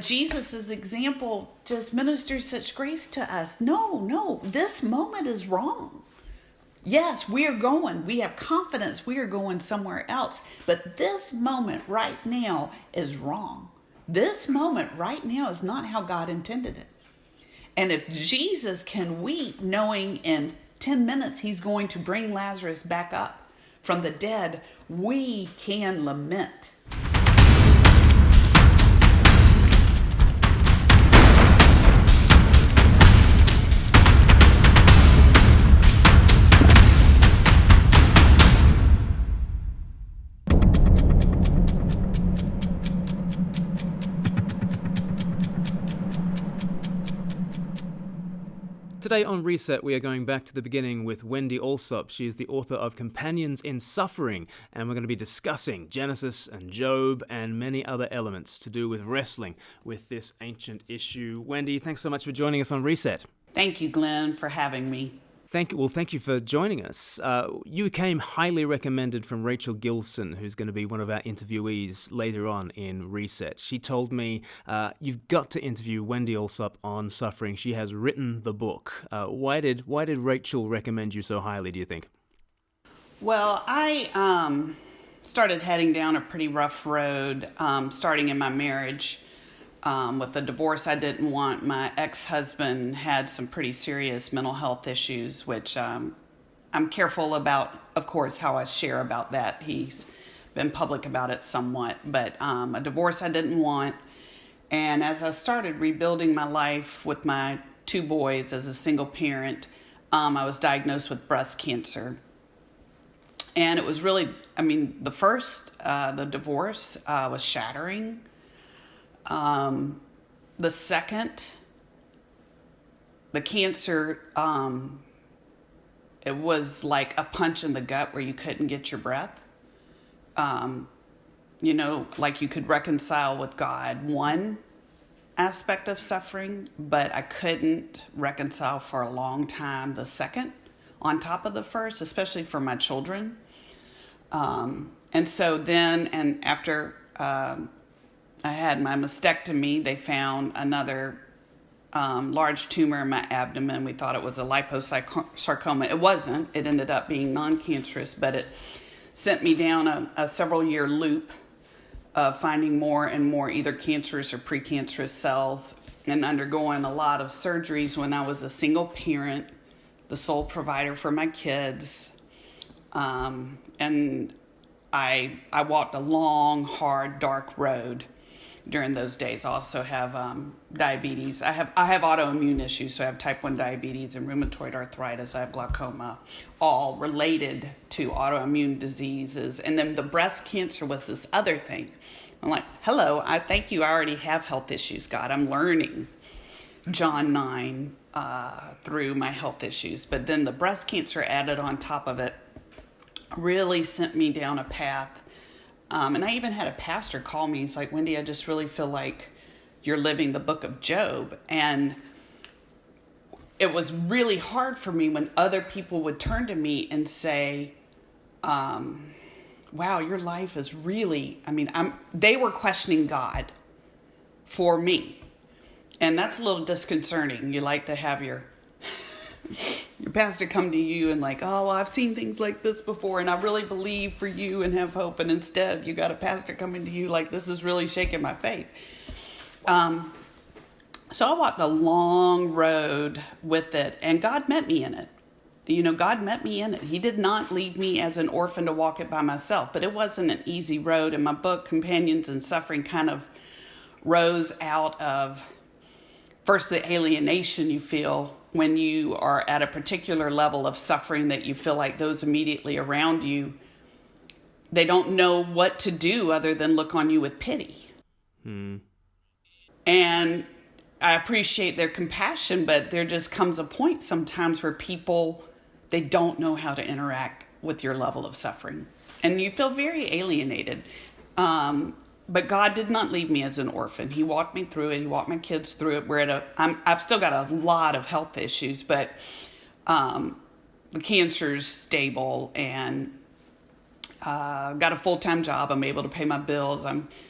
Jesus' example just ministers such grace to us. No, this moment is wrong. Yes, we have confidence we are going somewhere else, but this moment right now is wrong. This moment right now is not how God intended it. And if Jesus can weep knowing in 10 minutes he's going to bring Lazarus back up from the dead, we can lament. Today on Reset, we are going back to the beginning with Wendy Alsup. She is the author of Companions in Suffering, and we're going to be discussing Genesis and Job and many other elements to do with wrestling with this ancient issue. Wendy, thanks so much for joining us on Reset. Thank you, Glenn, for having me. Thank you for joining us. You came highly recommended from Rachel Gilson, who's going to be one of our interviewees later on in Reset. She told me, you've got to interview Wendy Alsup on suffering. She has written the book. Why did Rachel recommend you so highly, do you think? Well, I started heading down a pretty rough road, starting in my marriage. With the divorce I didn't want. My ex-husband had some pretty serious mental health issues, which I'm careful about, of course, how I share about that. He's been public about it somewhat, but a divorce I didn't want. And as I started rebuilding my life with my two boys as a single parent, I was diagnosed with breast cancer. And it was really, the divorce was shattering. The second, the cancer, it was like a punch in the gut where you couldn't get your breath. Like you could reconcile with God one aspect of suffering, but I couldn't reconcile for a long time the second on top of the first, especially for my children. And so then, and after, I had my mastectomy, they found another large tumor in my abdomen. We thought it was a liposarcoma. It wasn't. It ended up being non-cancerous, but it sent me down a several-year loop of finding more and more either cancerous or precancerous cells and undergoing a lot of surgeries when I was a single parent, the sole provider for my kids. And I walked a long, hard, dark road during those days. I also have diabetes. I have autoimmune issues, so I have type 1 diabetes and rheumatoid arthritis. I have glaucoma, all related to autoimmune diseases. And then the breast cancer was this other thing. I'm like, hello, I thank you. I already have health issues, God. I'm learning John 9 through my health issues. But then the breast cancer added on top of it really sent me down a path. And I even had a pastor call me. He's like, Wendy, I just really feel like you're living the book of Job. And it was really hard for me when other people would turn to me and say, wow, your life is really, they were questioning God for me. And that's a little disconcerting. You like to have your pastor come to you and like, oh, well, I've seen things like this before and I really believe for you and have hope. And instead you got a pastor coming to you like, this is really shaking my faith. So I walked a long road with it and God met me in it. God met me in it. He did not leave me as an orphan to walk it by myself, but it wasn't an easy road. And my book, Companions in Suffering, kind of rose out of first the alienation you feel when you are at a particular level of suffering that you feel like those immediately around you, they don't know what to do other than look on you with pity. And I appreciate their compassion, but there just comes a point sometimes where people, they don't know how to interact with your level of suffering. And you feel very alienated. But God did not leave me as an orphan. He walked me through it. He walked my kids through it. I've still got a lot of health issues, but the cancer's stable, and got a full-time job. I'm able to pay my bills.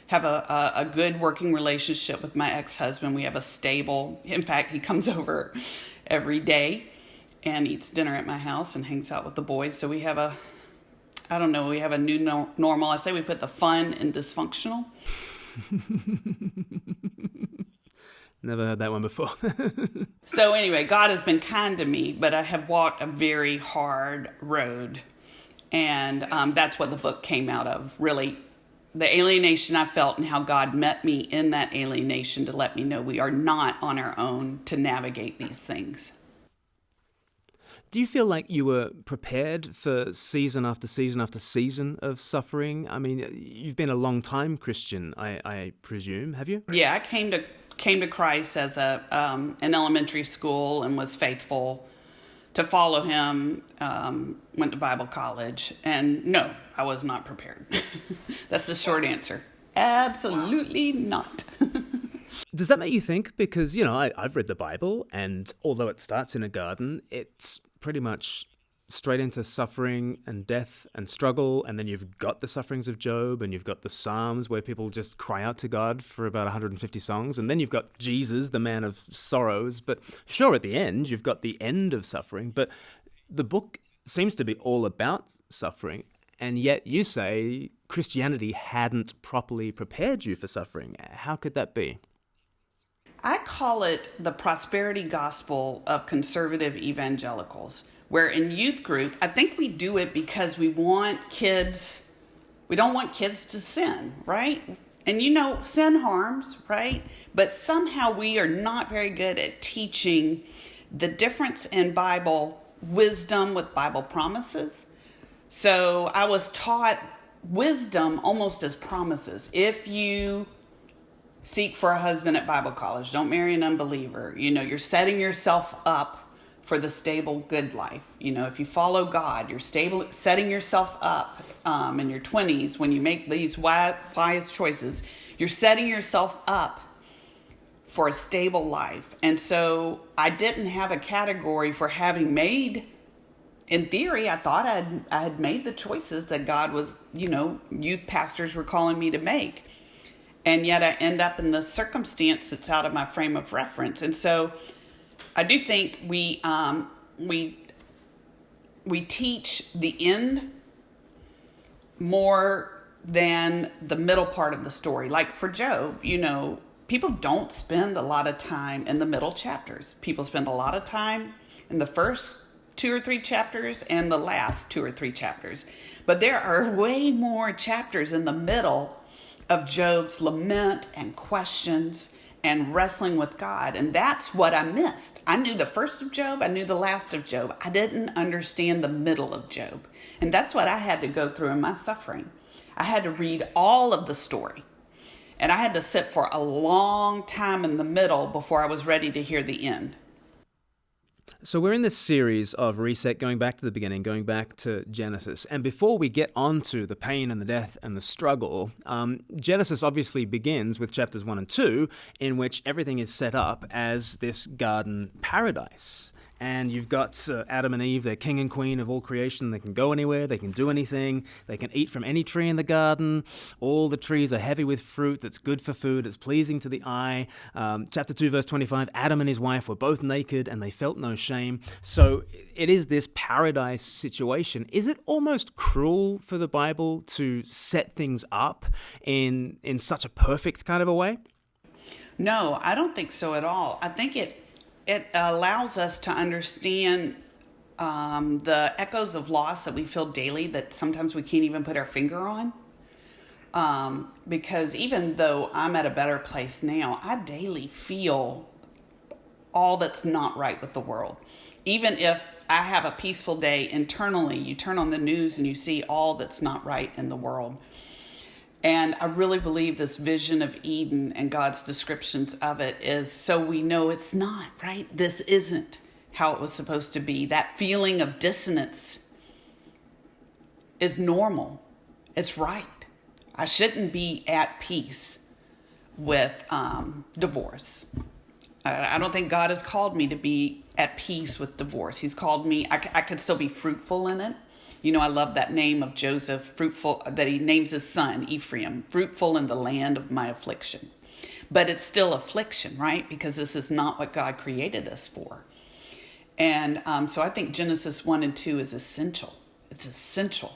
Have a good working relationship with my ex-husband. We have a stable, in fact, he comes over every day and eats dinner at my house and hangs out with the boys. So we have we have a new normal. I say we put the fun in dysfunctional. Never heard that one before. So anyway, God has been kind to me, but I have walked a very hard road. And that's what the book came out of, really. The alienation I felt and how God met me in that alienation to let me know we are not on our own to navigate these things. Do you feel like you were prepared for season after season after season of suffering? I mean, you've been a long time Christian, I presume, have you? Yeah, I came to Christ as in elementary school and was faithful to follow him, went to Bible college, and no, I was not prepared. That's the short answer. Absolutely not. Does that make you think? Because, I've read the Bible, and although it starts in a garden, it's pretty much straight into suffering and death and struggle, and then you've got the sufferings of Job, and you've got the Psalms where people just cry out to God for about 150 songs, and then you've got Jesus, the man of sorrows. But sure, at the end, you've got the end of suffering, but the book seems to be all about suffering, and yet you say Christianity hadn't properly prepared you for suffering. How could that be? I call it the prosperity gospel of conservative evangelicals, where in youth group, I think we do it because we don't want kids to sin, right? And sin harms, right? But somehow we are not very good at teaching the difference in Bible wisdom with Bible promises. So I was taught wisdom almost as promises. If you seek for a husband at Bible college, don't marry an unbeliever. You're setting yourself up for the stable, good life. If you follow God, you're setting yourself up in your 20s when you make these wise choices. You're setting yourself up for a stable life. And so I didn't have a category for having made, in theory, I thought I had made the choices that God was, youth pastors were calling me to make. And yet I end up in the circumstance that's out of my frame of reference. And so I do think we teach the end more than the middle part of the story. Like for Job, people don't spend a lot of time in the middle chapters. People spend a lot of time in the first 2 or 3 chapters and the last 2 or 3 chapters. But there are way more chapters in the middle of Job's lament and questions and wrestling with God. And that's what I missed. I knew the first of Job. I knew the last of Job. I didn't understand the middle of Job. And that's what I had to go through in my suffering. I had to read all of the story. And I had to sit for a long time in the middle before I was ready to hear the end. So we're in this series of Reset, going back to the beginning, going back to Genesis. And before we get on to the pain and the death and the struggle, Genesis obviously begins with chapters 1 and 2, in which everything is set up as this garden paradise. And you've got Adam and Eve, they're king and queen of all creation. They can go anywhere, they can do anything, they can eat from any tree in the garden. All the trees are heavy with fruit that's good for food, it's pleasing to the eye. Chapter 2, verse 25, Adam and his wife were both naked and they felt no shame. So it is this paradise situation. Is it almost cruel for the Bible to set things up in such a perfect kind of a way? No, I don't think so at all. I think it allows us to understand the echoes of loss that we feel daily that sometimes we can't even put our finger on. Because even though I'm at a better place now, I daily feel all that's not right with the world. Even if I have a peaceful day internally, you turn on the news and you see all that's not right in the world. And I really believe this vision of Eden and God's descriptions of it is so we know it's not, right? This isn't how it was supposed to be. That feeling of dissonance is normal. It's right. I shouldn't be at peace with divorce. I don't think God has called me to be at peace with divorce. He's called me, I could still be fruitful in it. I love that name of Joseph, fruitful, that he names his son, Ephraim, fruitful in the land of my affliction. But it's still affliction, right? Because this is not what God created us for. And so I think Genesis 1 and 2 is essential. It's essential.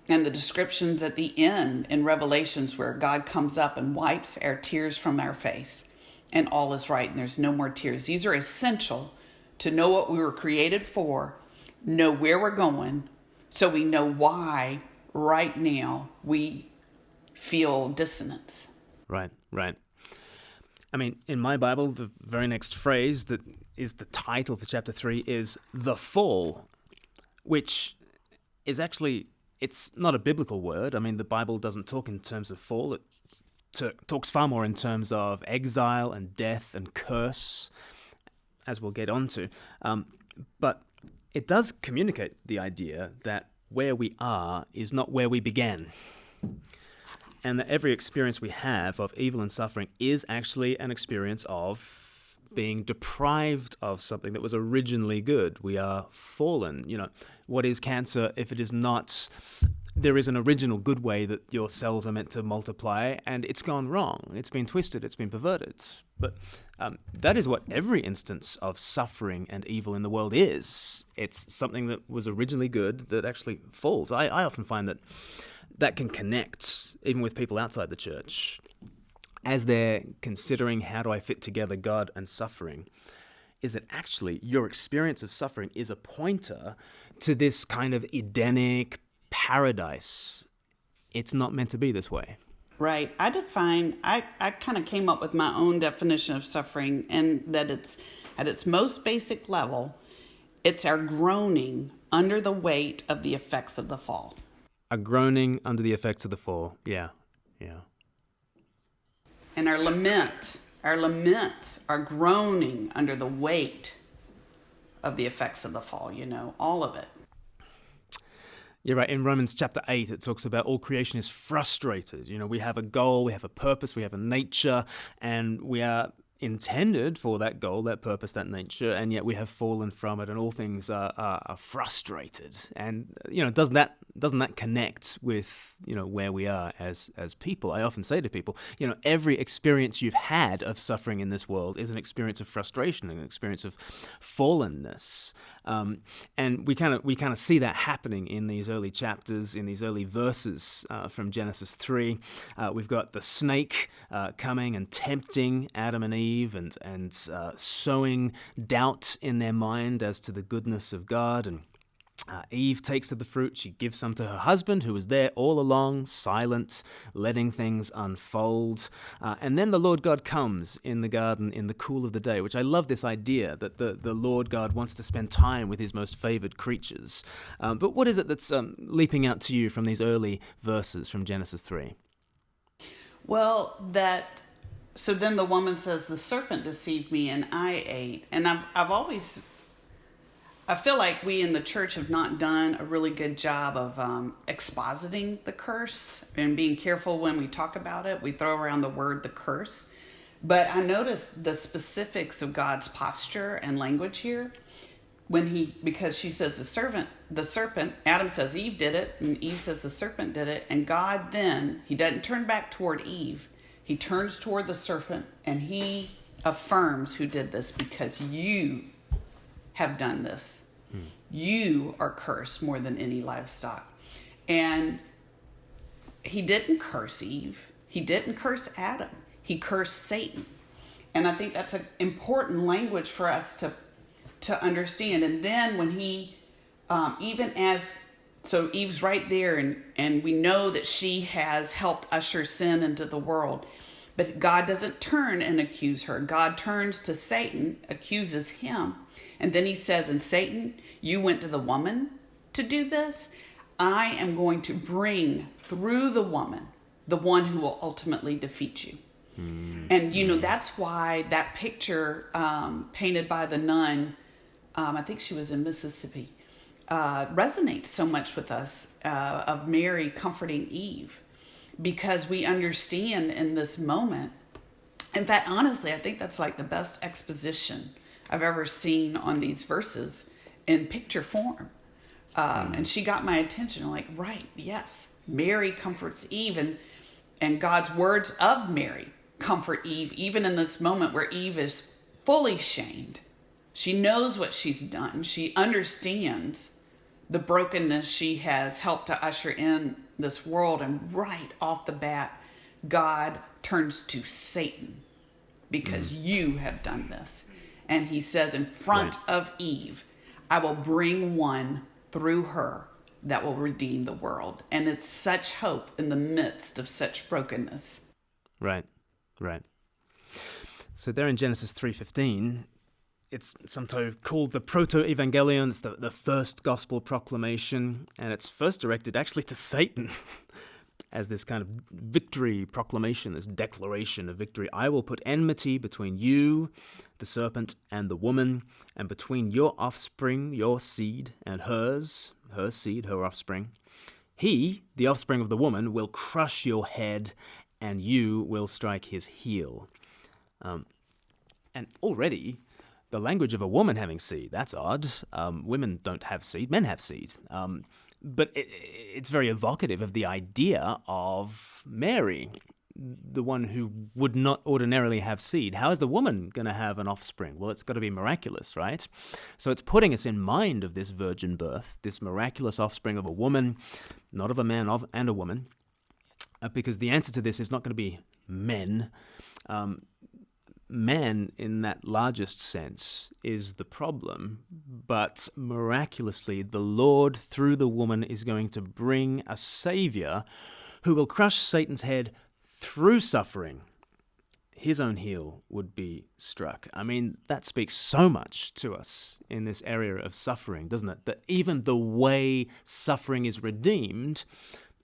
And the descriptions at the end in Revelations where God comes up and wipes our tears from our face and all is right and there's no more tears. These are essential to know what we were created for, know where we're going, so we know why right now we feel dissonance. Right. I mean, in my Bible, the very next phrase that is the title for chapter 3 is the fall, which is actually, it's not a biblical word. I mean, the Bible doesn't talk in terms of fall. It talks far more in terms of exile and death and curse, as we'll get onto. But it does communicate the idea that where we are is not where we began. And that every experience we have of evil and suffering is actually an experience of being deprived of something that was originally good. We are fallen. What is cancer if it is not... There is an original good way that your cells are meant to multiply, and it's gone wrong. It's been twisted. It's been perverted. But that is what every instance of suffering and evil in the world is. It's something that was originally good that actually falls. I often find that can connect even with people outside the church as they're considering how do I fit together God and suffering, is that actually your experience of suffering is a pointer to this kind of Edenic paradise. It's not meant to be this way. Right. I kind of came up with my own definition of suffering, and that it's at its most basic level, it's our groaning under the weight of the effects of the fall. A groaning under the effects of the fall. Yeah. And our laments are groaning under the weight of the effects of the fall, all of it. You're right. In Romans chapter 8, it talks about all creation is frustrated. We have a goal, we have a purpose, we have a nature, and we are intended for that goal, that purpose, that nature, and yet we have fallen from it, and all things are frustrated. And doesn't that connect with where we are as people? I often say to people, every experience you've had of suffering in this world is an experience of frustration, an experience of fallenness. And we kind of see that happening in these early chapters, in these early verses from Genesis 3. We've got the snake coming and tempting Adam and Eve and sowing doubt in their mind as to the goodness of God. And Eve takes of the fruit. She gives some to her husband, who was there all along, silent, letting things unfold. And then the Lord God comes in the garden in the cool of the day, which I love this idea that the Lord God wants to spend time with his most favored creatures. But what is it that's leaping out to you from these early verses from Genesis 3? Well, so then the woman says, the serpent deceived me and I ate. And I feel like we in the church have not done a really good job of expositing the curse and being careful when we talk about it. We throw around the word the curse. But I noticed the specifics of God's posture and language here because she says the serpent, Adam says Eve did it, and Eve says the serpent did it. And God then, he doesn't turn back toward Eve. He turns toward the serpent and he affirms who did this, because you have done this. You are cursed more than any livestock. And he didn't curse Eve. He didn't curse Adam. He cursed Satan. And I think that's an important language for us to understand. And then when he, so Eve's right there, and we know that she has helped usher sin into the world. But God doesn't turn and accuse her. God turns to Satan, accuses him. And then he says, and Satan, you went to the woman to do this. I am going to bring through the woman the one who will ultimately defeat you. And, that's why that picture painted by the nun, I think she was in Mississippi, resonates so much with us, of Mary comforting Eve, because we understand in this moment. In fact, honestly, I think that's like the best exposition I've ever seen on these verses in picture form, And she got my attention. I'm like, right, yes. Mary comforts Eve, and God's words of Mary comfort Eve, even in this moment where Eve is fully shamed. She knows what she's done. She understands the brokenness she has helped to usher in this world. And right off the bat, God turns to Satan because you have done this. And he says in front of Eve, I will bring one through her that will redeem the world. And it's such hope in the midst of such brokenness. Right. So there in Genesis 3:15, it's sometimes called the Proto-Evangelion. It's the first gospel proclamation, and it's first directed actually to Satan as this kind of victory proclamation, this declaration of victory. I will put enmity between you, the serpent, and the woman, and between your offspring, your seed, and hers, her seed, her offspring. He, the offspring of the woman, will crush your head, and you will strike his heel. And already, the language of a woman having seed, that's odd. Women don't have seed, men have seed. But it's very evocative of the idea of Mary, the one who would not ordinarily have seed. How is the woman going to have an offspring? Well, it's got to be miraculous, right? So it's putting us in mind of this virgin birth, this miraculous offspring of a woman, not of a man and a woman, because the answer to this is not going to be men. Man, in that largest sense, is the problem, but miraculously, the Lord, through the woman, is going to bring a Savior who will crush Satan's head through suffering. His own heel would be struck. I mean, that speaks so much to us in this area of suffering, doesn't it? That even the way suffering is redeemed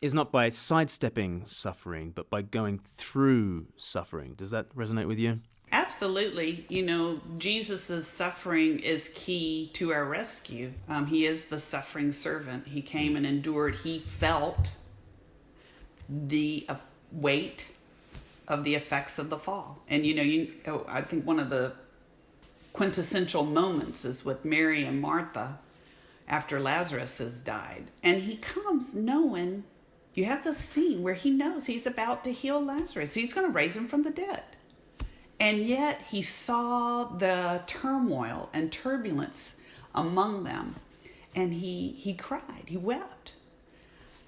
is not by sidestepping suffering, but by going through suffering. Does that resonate with you? Absolutely. Jesus' suffering is key to our rescue. He is the suffering servant. He came and endured. He felt the weight of the effects of the fall. And, I think one of the quintessential moments is with Mary and Martha after Lazarus has died. And he comes knowing, you have this scene where he knows he's about to heal Lazarus. He's going to raise him from the dead. And yet he saw the turmoil and turbulence among them, and he cried, he wept.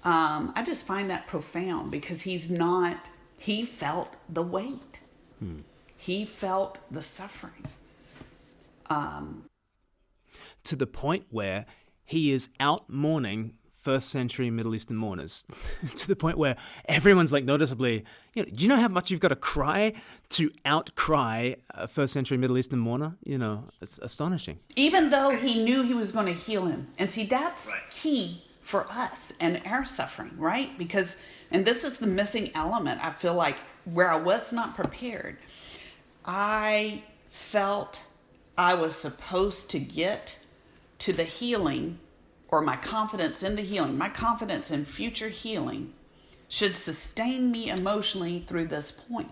I just find that profound because he felt the weight. He felt the suffering. To the point where he is out mourning first century Middle Eastern mourners, to the point where everyone's like noticeably, do you know how much you've got to cry to outcry a first century Middle Eastern mourner? It's astonishing. Even though he knew he was going to heal him. And see, that's key for us and our suffering, right? And this is the missing element, I feel like, where I was not prepared. I felt I was supposed to get to the healing, or my confidence in the healing, my confidence in future healing should sustain me emotionally through this point.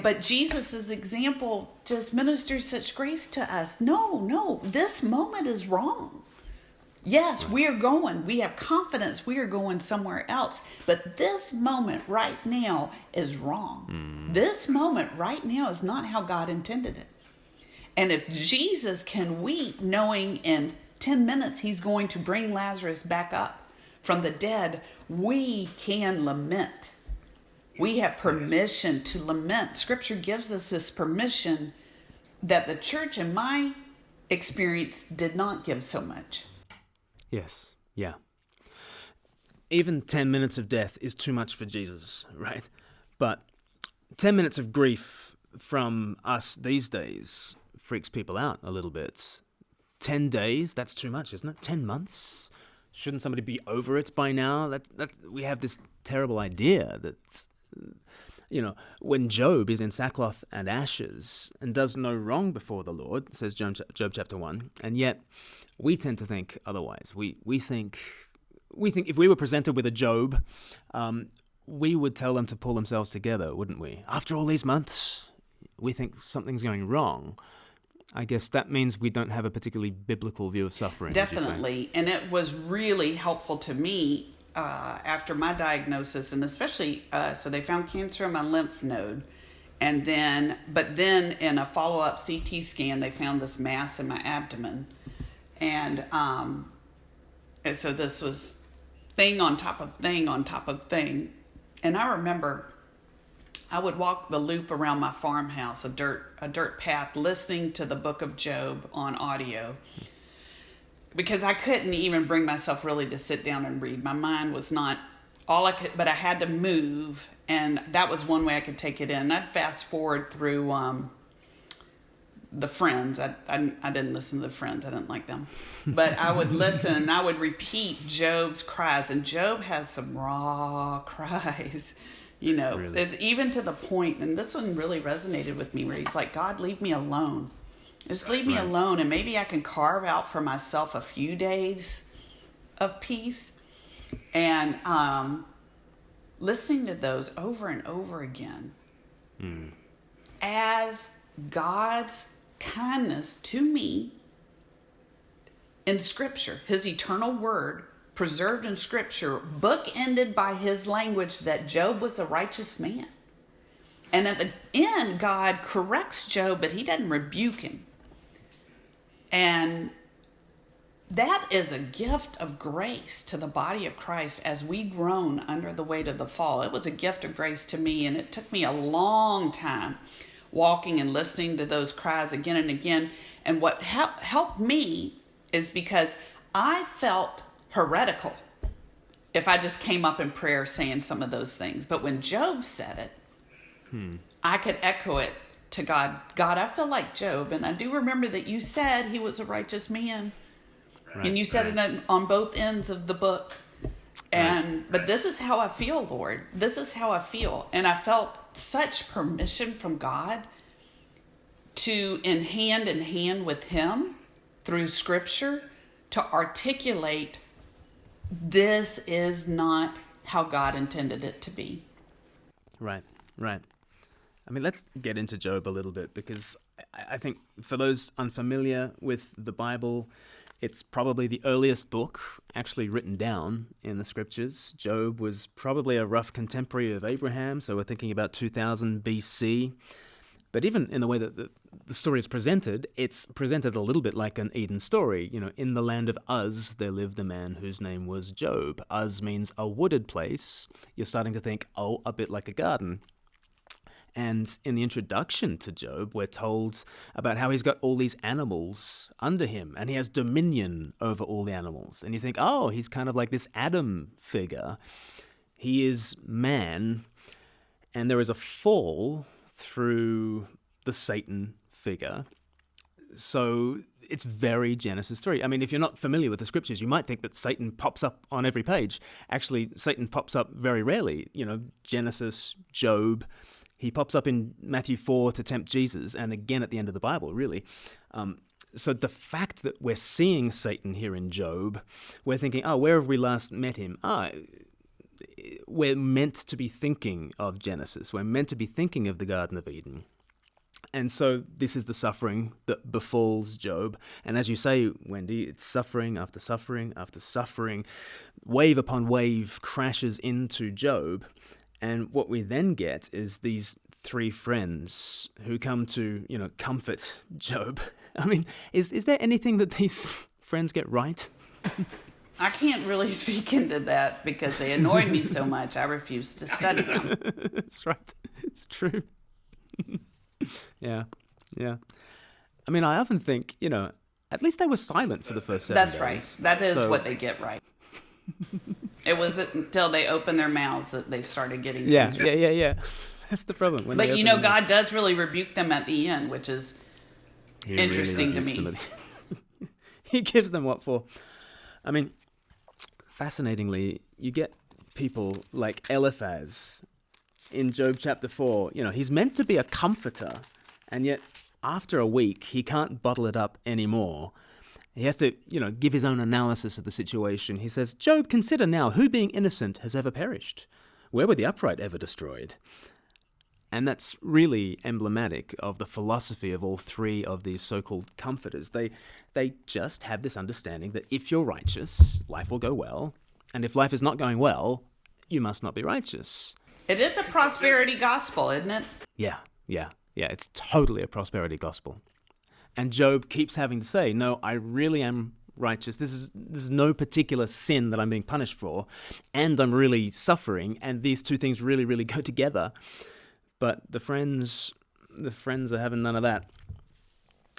But Jesus' example just ministers such grace to us. No, this moment is wrong. Yes, we have confidence we are going somewhere else, but this moment right now is wrong. This moment right now is not how God intended it. And if Jesus can weep knowing in 10 minutes he's going to bring Lazarus back up from the dead, we can lament. We have permission to lament. Scripture gives us this permission that the church, in my experience, did not give so much. Yes, yeah. Even 10 minutes of death is too much for Jesus, right? But 10 minutes of grief from us these days freaks people out a little bit. 10 days, that's too much, isn't it? 10 months? Shouldn't somebody be over it by now? We have this terrible idea that, when Job is in sackcloth and ashes and does no wrong before the Lord, says Job chapter 1, and yet we tend to think otherwise. We think if we were presented with a Job, we would tell them to pull themselves together, wouldn't we? After all these months, we think something's going wrong. I guess that means we don't have a particularly biblical view of suffering. would you say? Definitely. And it was really helpful to me after my diagnosis, and especially, so they found cancer in my lymph node. And then, but then in a follow-up CT scan, they found this mass in my abdomen. And so this was thing on top of thing on top of thing. And I remember I would walk the loop around my farmhouse, a dirt path, listening to the book of Job on audio, because I couldn't even bring myself really to sit down and read. My mind was not all I could, but I had to move, and that was one way I could take it in. I'd fast forward through the Friends. I didn't listen to the Friends. I didn't like them. But I would listen, and I would repeat Job's cries. And Job has some raw cries. You know, Really? It's even to the point, and this one really resonated with me, where he's like, God, leave me alone. Just leave me alone, and maybe I can carve out for myself a few days of peace. And listening to those over and over again as God's kindness to me in Scripture, his eternal word, preserved in Scripture, bookended by his language that Job was a righteous man. And at the end, God corrects Job, but he doesn't rebuke him. And that is a gift of grace to the body of Christ as we groan under the weight of the fall. It was a gift of grace to me, and it took me a long time walking and listening to those cries again and again. And what helped me is because I felt heretical if I just came up in prayer saying some of those things. But when Job said it, I could echo it to God. God, I feel like Job, and I do remember that you said he was a righteous man. Right, and you said it on both ends of the book. But this is how I feel, Lord. This is how I feel. And I felt such permission from God to, in hand with him through Scripture, to articulate this is not how God intended it to be. Right. I mean, let's get into Job a little bit, because I think for those unfamiliar with the Bible, it's probably the earliest book actually written down in the Scriptures. Job was probably a rough contemporary of Abraham, so we're thinking about 2000 BC. But even in the way that the story is presented, it's presented a little bit like an Eden story. You know, in the land of Uz, there lived a man whose name was Job. Uz means a wooded place. You're starting to think, oh, a bit like a garden. And in the introduction to Job, we're told about how he's got all these animals under him, and he has dominion over all the animals. And you think, oh, he's kind of like this Adam figure. He is man, and there is a fall through the Satan figure. So it's very Genesis 3. I mean, if you're not familiar with the Scriptures, you might think that Satan pops up on every page. Actually, Satan pops up very rarely. You know, Genesis, Job. He pops up in Matthew 4 to tempt Jesus, and again at the end of the Bible, really. So the fact that we're seeing Satan here in Job, we're thinking, oh, where have we last met him? We're meant to be thinking of Genesis. We're meant to be thinking of the Garden of Eden. And so this is the suffering that befalls Job. And as you say, Wendy, it's suffering after suffering after suffering. Wave upon wave crashes into Job. And what we then get is these three friends who come to, comfort Job. I mean, is there anything that these friends get right? I can't really speak into that because they annoyed me so much, I refused to study them. That's right. It's true. Yeah. I mean, I often think, at least they were silent for the first 7 days. That's right. That is what they get right. It wasn't until they opened their mouths that they started getting things right. Yeah. That's the problem. But God does really rebuke them at the end, which is interesting to me. He gives them what for? I mean, fascinatingly, you get people like Eliphaz in Job chapter 4. He's meant to be a comforter, and yet after a week, he can't bottle it up anymore. He has to, give his own analysis of the situation. He says, Job, consider now, who being innocent has ever perished? Where were the upright ever destroyed? And that's really emblematic of the philosophy of all three of these so-called comforters. They just have this understanding that if you're righteous, life will go well. And if life is not going well, you must not be righteous. It is a prosperity gospel, isn't it? Yeah. It's totally a prosperity gospel. And Job keeps having to say, no, I really am righteous. This is no particular sin that I'm being punished for. And I'm really suffering. And these two things really, really go together. But the friends are having none of that.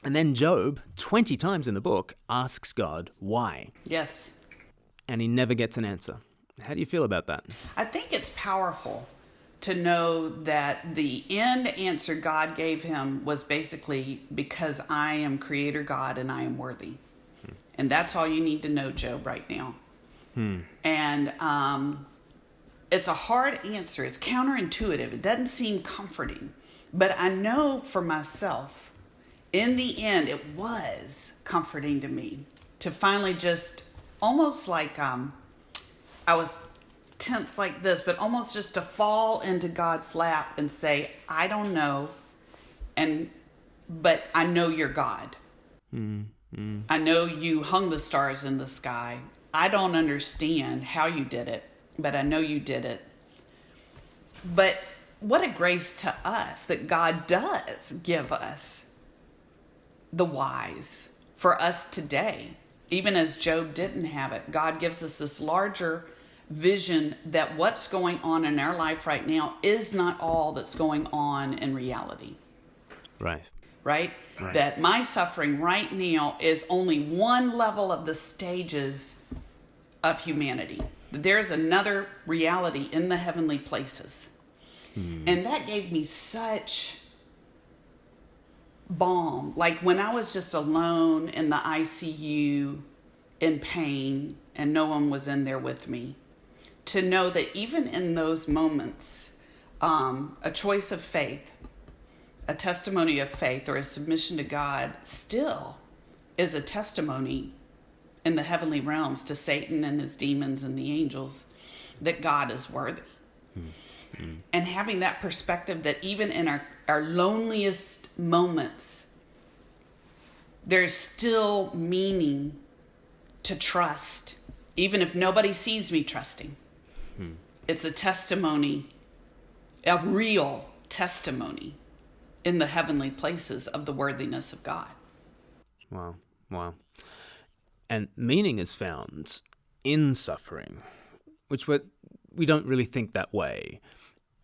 And then Job, 20 times in the book, asks God why. Yes. And he never gets an answer. How do you feel about that? I think it's powerful to know that the end answer God gave him was basically because I am Creator God and I am worthy. And that's all you need to know, Job, right now. And it's a hard answer. It's counterintuitive. It doesn't seem comforting. But I know for myself, in the end, it was comforting to me to finally just almost like I was tense like this, but almost just to fall into God's lap and say, I don't know, but I know you're God. I know you hung the stars in the sky. I don't understand how you did it, but I know you did it. But what a grace to us that God does give us the whys for us today. Even as Job didn't have it, God gives us this larger vision that what's going on in our life right now is not all that's going on in reality. Right? That my suffering right now is only one level of the stages of humanity. There's another reality in the heavenly places. And that gave me such balm. Like when I was just alone in the ICU in pain and no one was in there with me, to know that even in those moments, a choice of faith, a testimony of faith or a submission to God still is a testimony in the heavenly realms to Satan and his demons and the angels that God is worthy. And having that perspective that even in our loneliest moments, there's still meaning to trust, even if nobody sees me trusting. It's a testimony, a real testimony in the heavenly places of the worthiness of God. Wow. And meaning is found in suffering, which we don't really think that way.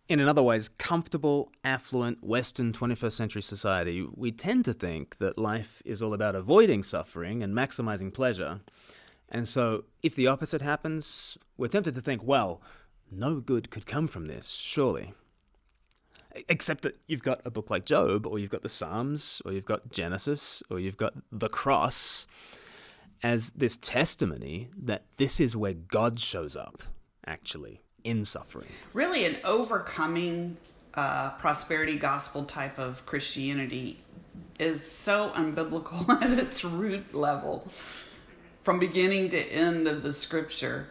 In other ways, comfortable, affluent, Western 21st century society, we tend to think that life is all about avoiding suffering and maximizing pleasure. And so if the opposite happens, we're tempted to think, well, no good could come from this, surely. Except that you've got a book like Job, or you've got the Psalms, or you've got Genesis, or you've got the cross as this testimony that this is where God shows up, actually, in suffering. Really an overcoming prosperity gospel type of Christianity is so unbiblical at its root level. From beginning to end of the scripture,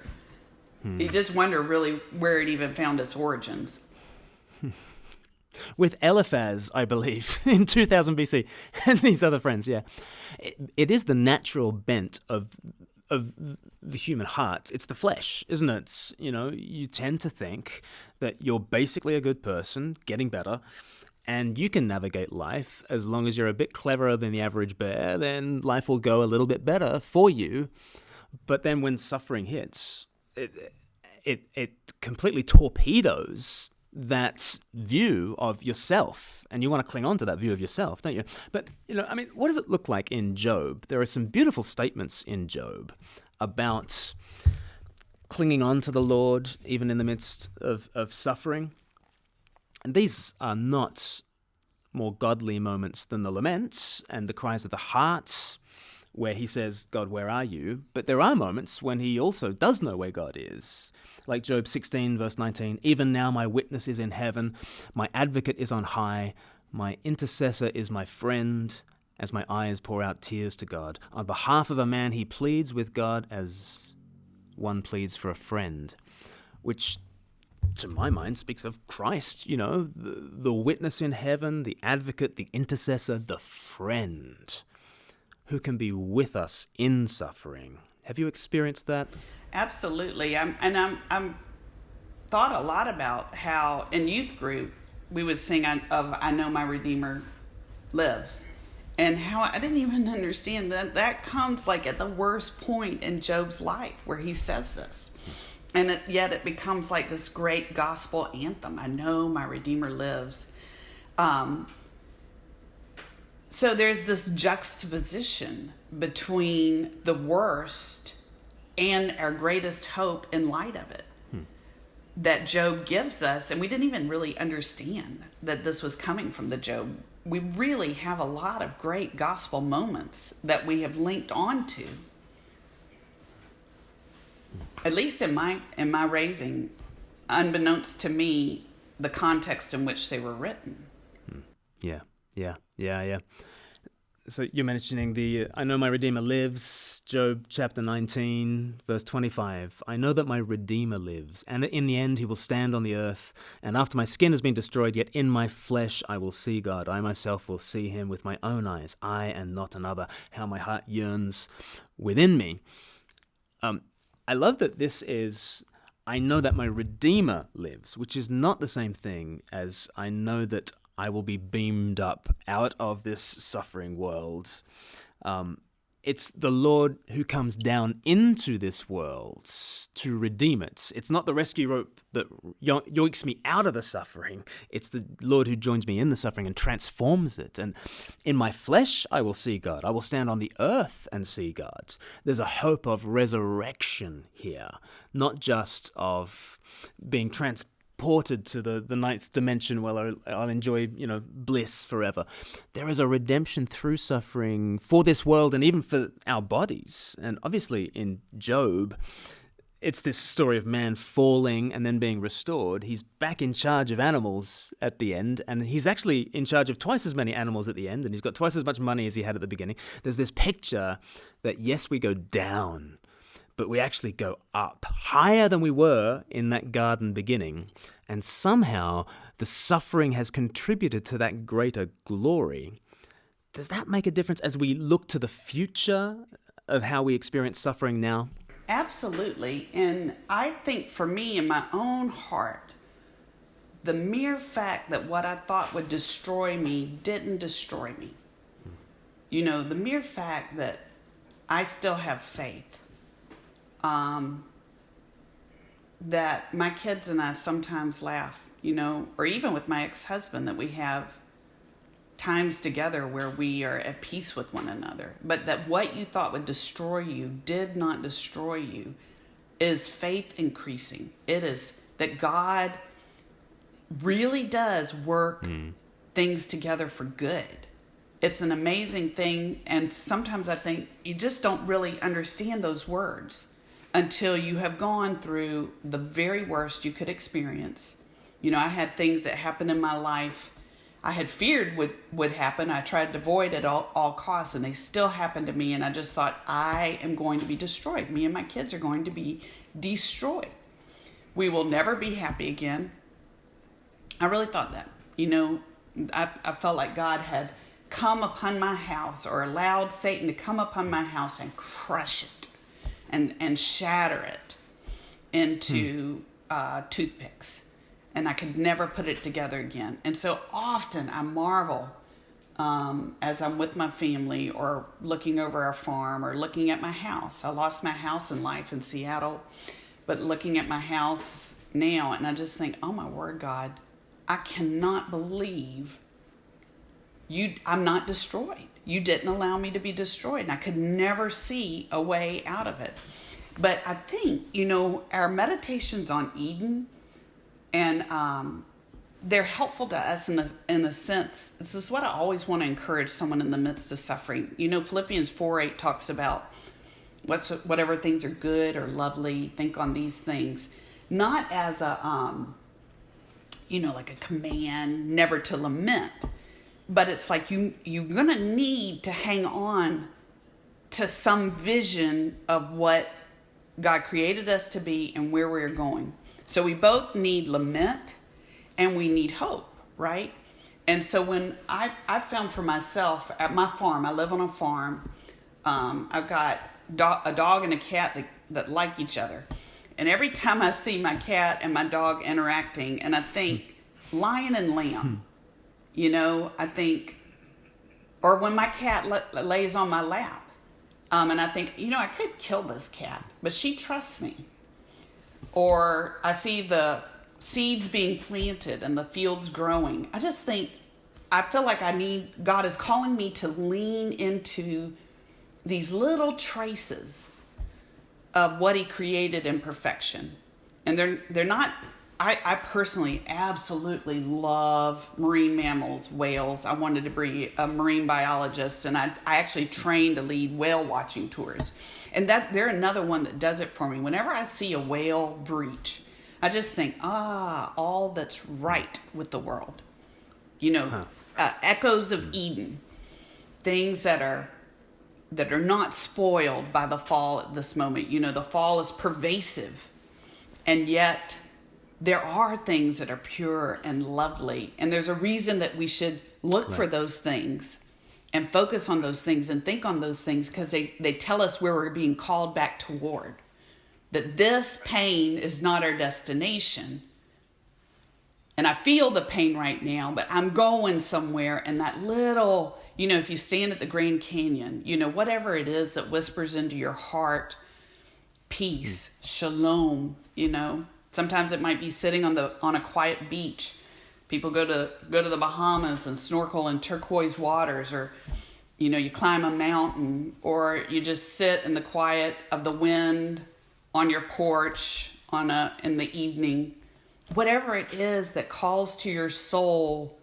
you just wonder really where it even found its origins. With Eliphaz, I believe, in 2000 BC, and these other friends, yeah. It is the natural bent of the human heart. It's the flesh, isn't it? You know, you tend to think that you're basically a good person, getting better, and you can navigate life as long as you're a bit cleverer than the average bear, then life will go a little bit better for you. But then when suffering hits, it completely torpedoes that view of yourself, and you want to cling on to that view of yourself, don't you? But, what does it look like in Job? There are some beautiful statements in Job about clinging on to the Lord, even in the midst of suffering. And these are not more godly moments than the laments and the cries of the heart, where he says, God, where are you? But there are moments when he also does know where God is. Like Job 16, verse 19, even now my witness is in heaven, my advocate is on high, my intercessor is my friend, as my eyes pour out tears to God. On behalf of a man, he pleads with God as one pleads for a friend, which to my mind, speaks of Christ, the witness in heaven, the advocate, the intercessor, the friend who can be with us in suffering. Have you experienced that? Absolutely. I'm thought a lot about how in youth group we would sing of I Know My Redeemer Lives, and how I didn't even understand that comes like at the worst point in Job's life where he says this. And yet it becomes like this great gospel anthem. I know my Redeemer lives. So there's this juxtaposition between the worst and our greatest hope in light of it that Job gives us. And we didn't even really understand that this was coming from the Job. We really have a lot of great gospel moments that we have linked onto. At least in my raising, unbeknownst to me, the context in which they were written. Yeah. So you're mentioning the I know my Redeemer lives, Job chapter 19, verse 25. I know that my Redeemer lives, and in the end he will stand on the earth, and after my skin has been destroyed, yet in my flesh I will see God. I myself will see him with my own eyes, I and not another. How my heart yearns within me. I love that this is, I know that my Redeemer lives, which is not the same thing as I know that I will be beamed up out of this suffering world. It's the Lord who comes down into this world to redeem it. It's not the rescue rope that yoinks me out of the suffering. It's the Lord who joins me in the suffering and transforms it. And in my flesh, I will see God. I will stand on the earth and see God. There's a hope of resurrection here, not just of being transported to the ninth dimension where I'll enjoy, bliss forever. There is a redemption through suffering for this world and even for our bodies. And obviously in Job, it's this story of man falling and then being restored. He's back in charge of animals at the end, and he's actually in charge of twice as many animals at the end, and he's got twice as much money as he had at the beginning. There's this picture that, yes, we go down, but we actually go up, higher than we were in that garden beginning. And somehow the suffering has contributed to that greater glory. Does that make a difference as we look to the future of how we experience suffering now? Absolutely. And I think for me, in my own heart, the mere fact that what I thought would destroy me didn't destroy me. The mere fact that I still have faith. That my kids and I sometimes laugh, or even with my ex-husband, that we have times together where we are at peace with one another. But that what you thought would destroy you did not destroy you is faith increasing. It is that God really does work things together for good. It's an amazing thing. And sometimes I think you just don't really understand those words until you have gone through the very worst you could experience. I had things that happened in my life I had feared would happen. I tried to avoid at all costs, and they still happened to me. And I just thought, I am going to be destroyed. Me and my kids are going to be destroyed. We will never be happy again. I really thought that. I felt like God had come upon my house, or allowed Satan to come upon my house and crush it and shatter it into toothpicks. And I could never put it together again. And so often I marvel as I'm with my family or looking over our farm or looking at my house. I lost my house in life in Seattle, but looking at my house now, and I just think, oh my word, God, I cannot believe I'm not destroyed. You didn't allow me to be destroyed, and I could never see a way out of it. But I think, our meditations on Eden, and they're helpful to us in a sense. This is what I always want to encourage someone in the midst of suffering. Philippians 4:8 talks about whatever things are good or lovely, think on these things. Not as a, like a command never to lament. But it's like you're going to need to hang on to some vision of what God created us to be and where we're going. So we both need lament and we need hope, right? And so when I found for myself at my farm, I live on a farm, I've got a dog and a cat that like each other. And every time I see my cat and my dog interacting, and I think lion and lamb, I think, or when my cat lays on my lap, and I think, I could kill this cat, but she trusts me. Or I see the seeds being planted and the fields growing. I feel like God is calling me to lean into these little traces of what he created in perfection. And they're not, I personally absolutely love marine mammals, whales. I wanted to be a marine biologist, and I actually trained to lead whale watching tours. And they're another one that does it for me. Whenever I see a whale breach, I just think, all that's right with the world. Echoes of Eden, things that are not spoiled by the fall at this moment. The fall is pervasive, and yet there are things that are pure and lovely. And there's a reason that we should look for those things and focus on those things and think on those things, because they tell us where we're being called back toward. That this pain is not our destination. And I feel the pain right now, but I'm going somewhere. And that little, if you stand at the Grand Canyon, whatever it is that whispers into your heart, peace, shalom, Sometimes it might be sitting on a quiet beach. People go to the Bahamas and snorkel in turquoise waters, or you climb a mountain, or you just sit in the quiet of the wind on your porch in the evening. Whatever it is that calls to your soul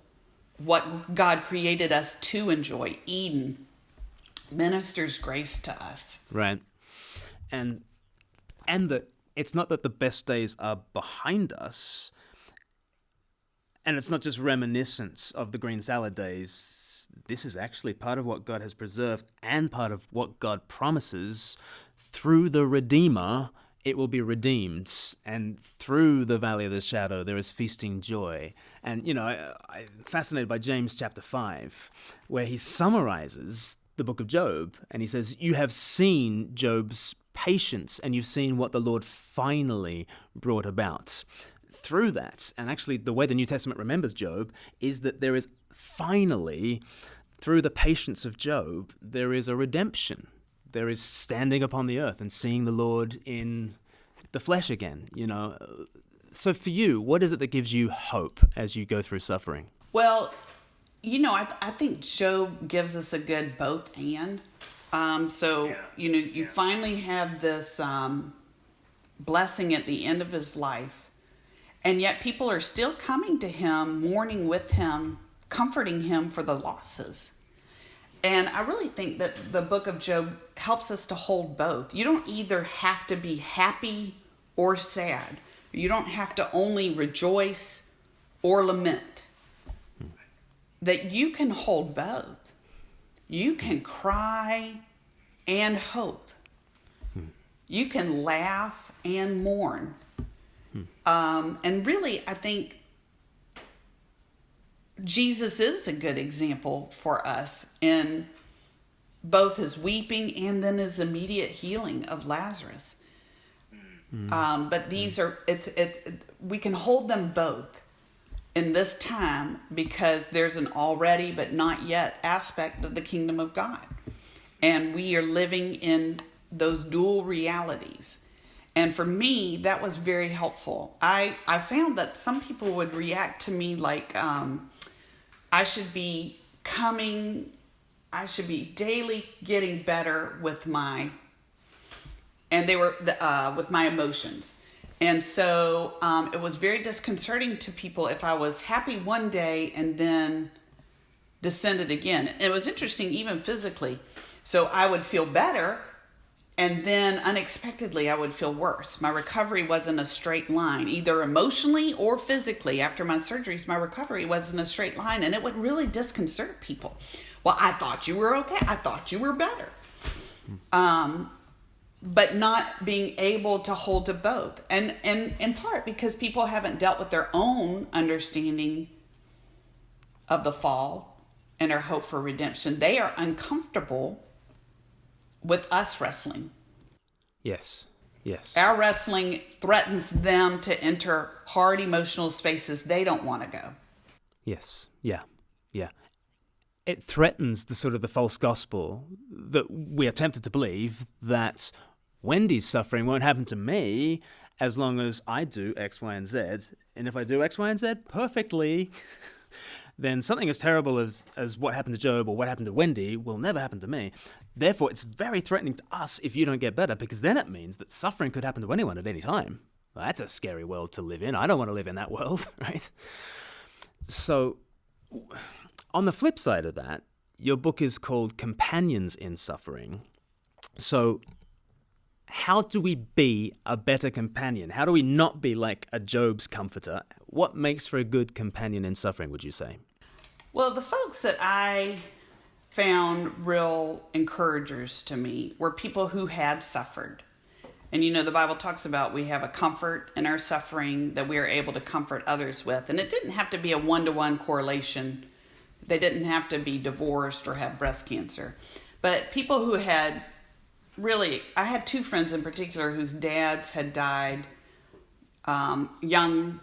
what God created us to enjoy, Eden ministers grace to us. Right. And that it's not that the best days are behind us, and it's not just reminiscence of the green salad days. This is actually part of what God has preserved, and part of what God promises. Through the Redeemer, it will be redeemed, and through the valley of the shadow, there is feasting joy. And, I'm fascinated by James chapter 5, where he summarizes the book of Job, and he says, you have seen Job's patience, and you've seen what the Lord finally brought about. Through that, and actually the way the New Testament remembers Job is that there is finally, through the patience of Job, there is a redemption. There is standing upon the earth and seeing the Lord in the flesh again, So for you, what is it that gives you hope as you go through suffering? Well, I think Job gives us a good both and. You finally have this blessing at the end of his life, and yet people are still coming to him, mourning with him, comforting him for the losses. And I really think that the book of Job helps us to hold both. You don't either have to be happy or sad. You don't have to only rejoice or lament. That you can hold both. You can cry and hope. You can laugh and mourn. And really, I think Jesus is a good example for us in both his weeping and then his immediate healing of Lazarus. But we can hold them both in this time, because there's an already but not yet aspect of the kingdom of God. And we are living in those dual realities. And for me, that was very helpful. I found that some people would react to me like I should be daily getting better with my emotions. And so it was very disconcerting to people if I was happy one day and then descended again. It was interesting, even physically. So I would feel better, and then unexpectedly I would feel worse. My recovery wasn't a straight line, either emotionally or physically. After my surgeries, my recovery wasn't a straight line, and it would really disconcert people. Well, I thought you were okay. I thought you were better. but not being able to hold to both. And in part because people haven't dealt with their own understanding of the fall and our hope for redemption. They are uncomfortable with us wrestling. Yes. Yes. Our wrestling threatens them to enter hard emotional spaces they don't want to go. Yes. Yeah. Yeah. It threatens the sort of the false gospel that we are tempted to believe that Wendy's suffering won't happen to me as long as I do X, Y, and Z. And if I do X, Y, and Z perfectly, then something as terrible as what happened to Job or what happened to Wendy will never happen to me. Therefore, it's very threatening to us if you don't get better, because then it means that suffering could happen to anyone at any time. Well, that's a scary world to live in. I don't want to live in that world, right? So, on the flip side of that, your book is called Companions in Suffering. So, how do we be a better companion? How do we not be like a Job's comforter? What makes for a good companion in suffering, would you say? Well, the folks that I found real encouragers to me were people who had suffered. And the Bible talks about we have a comfort in our suffering that we are able to comfort others with. And it didn't have to be a one-to-one correlation. They didn't have to be divorced or have breast cancer. But people who had really, I had two friends in particular whose dads had died young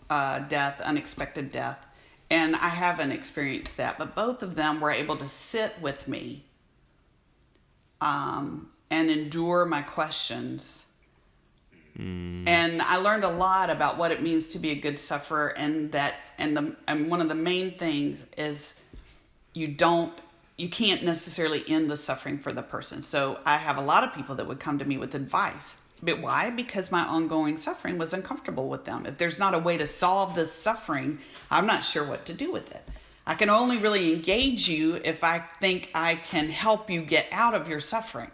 death, unexpected death. And I haven't experienced that. But both of them were able to sit with me and endure my questions. And I learned a lot about what it means to be a good sufferer, and one of the main things is you can't necessarily end the suffering for the person. So I have a lot of people that would come to me with advice. But why? Because my ongoing suffering was uncomfortable with them. If there's not a way to solve this suffering, I'm not sure what to do with it. I can only really engage you if I think I can help you get out of your suffering.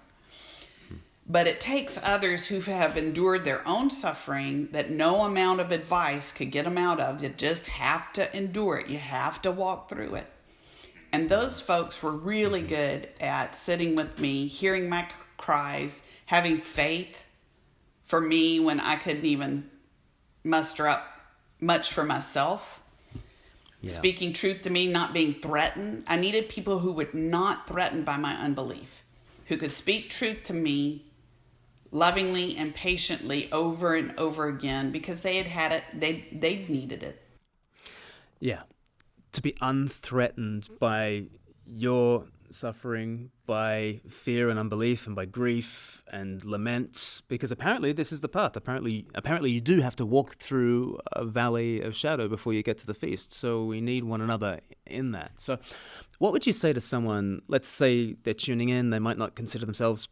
But it takes others who have endured their own suffering that no amount of advice could get them out of. You just have to endure it. You have to walk through it. And those folks were really good at sitting with me, hearing my cries, having faith for me when I couldn't even muster up much for myself. Yeah. Speaking truth to me, not being threatened. I needed people who were not threatened by my unbelief, who could speak truth to me lovingly and patiently over and over again because they had had it, they needed it. Yeah. To be unthreatened by your suffering, by fear and unbelief, and by grief and lament, because apparently this is the path. Apparently you do have to walk through a valley of shadow before you get to the feast. So we need one another in that. So what would you say to someone, let's say they're tuning in, they might not consider themselves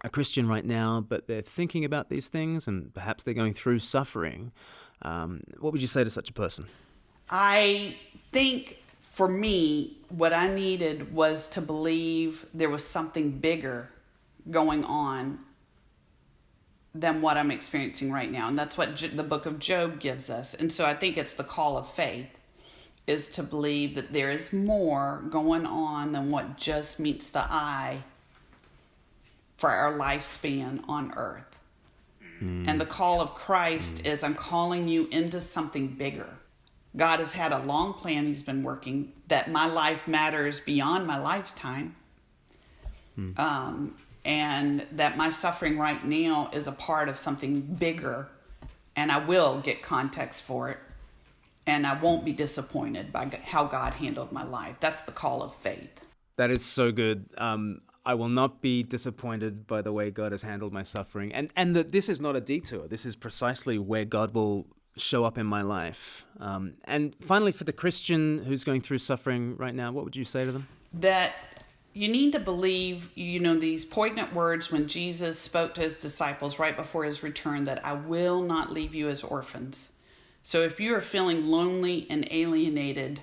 a Christian right now, but they're thinking about these things and perhaps they're going through suffering. What would you say to such a person? I think for me, what I needed was to believe there was something bigger going on than what I'm experiencing right now. And that's what the book of Job gives us. And so I think it's the call of faith, is to believe that there is more going on than what just meets the eye for our lifespan on earth. And the call of Christ is, I'm calling you into something bigger. God has had a long plan he's been working, that my life matters beyond my lifetime. And that my suffering right now is a part of something bigger. And I will get context for it. And I won't be disappointed by how God handled my life. That's the call of faith. That is so good. I will not be disappointed by the way God has handled my suffering. And that this is not a detour. This is precisely where God will show up in my life. And finally, for the Christian who's going through suffering right now, what would you say to them? That you need to believe, these poignant words when Jesus spoke to his disciples right before his return, that I will not leave you as orphans. So if you are feeling lonely and alienated,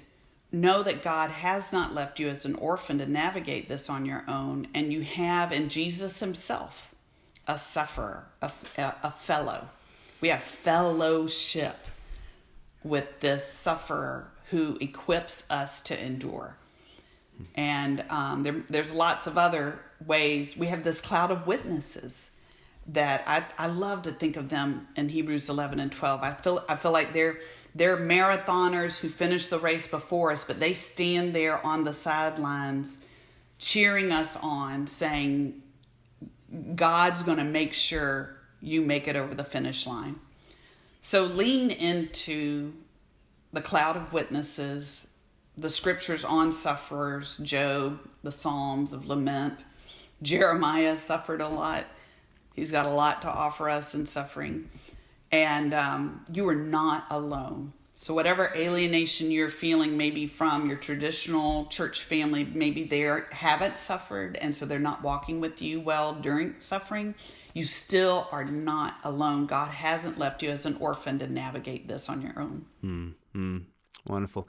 know that God has not left you as an orphan to navigate this on your own. And you have in Jesus himself a sufferer, a fellow. We have fellowship with this sufferer who equips us to endure. And there's lots of other ways. We have this cloud of witnesses that I love to think of them in Hebrews 11 and 12. I feel like they're marathoners who finish the race before us, but they stand there on the sidelines cheering us on, saying, God's going to make sure you make it over the finish line. So lean into the cloud of witnesses, the scriptures on sufferers, Job, the Psalms of lament. Jeremiah suffered a lot. He's got a lot to offer us in suffering. And you are not alone. So whatever alienation you're feeling, maybe from your traditional church family, maybe they haven't suffered, and so they're not walking with you well during suffering, you still are not alone. God hasn't left you as an orphan to navigate this on your own. Wonderful.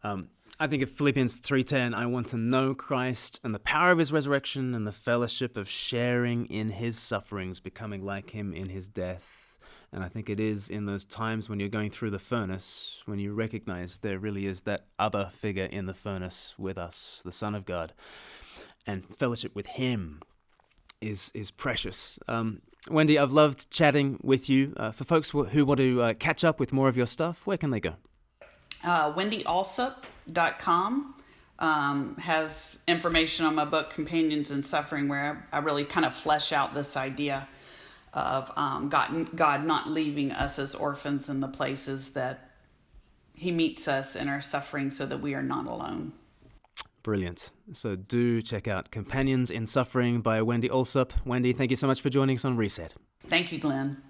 I think of Philippians 3:10, I want to know Christ and the power of his resurrection and the fellowship of sharing in his sufferings, becoming like him in his death. And I think it is in those times when you're going through the furnace, when you recognize there really is that other figure in the furnace with us, the Son of God, and fellowship with him is precious. Wendy, I've loved chatting with you. For folks who want to catch up with more of your stuff, where can they go? WendyAlsup.com has information on my book, Companions in Suffering, where I really kind of flesh out this idea of God not leaving us as orphans in the places that he meets us in our suffering so that we are not alone. Brilliant. So do check out Companions in Suffering by Wendy Alsup. Wendy, thank you so much for joining us on Reset. Thank you, Glenn.